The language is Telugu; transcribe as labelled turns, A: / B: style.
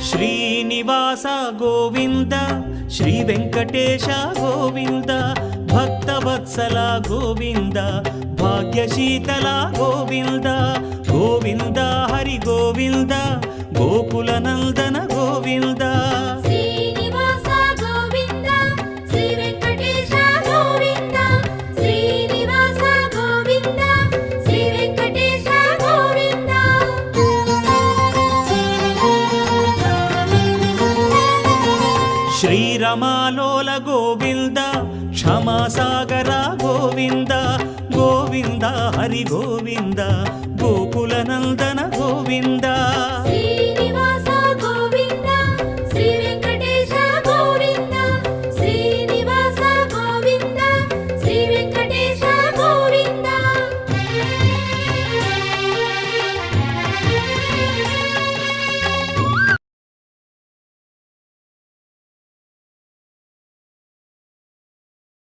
A: శ్రీనివాస గోవింద శ్రీ వెంకటేశ గోవింద భక్తవత్సల గోవింద భాగ్యశీతల గోవింద గోవింద హరి గోవింద గోకుల నందన గోవింద
B: శ్రీనివాస గోవింద శ్రీ వెంకటేశ గోవింద శ్రీనివాస గోవింద శ్రీ వెంకటేశ గోవింద
A: శ్రీరమాలోల గోవింద క్షమాసాగర గోవింద గోవింద హరి గోవింద గోకుల నందన గోవింద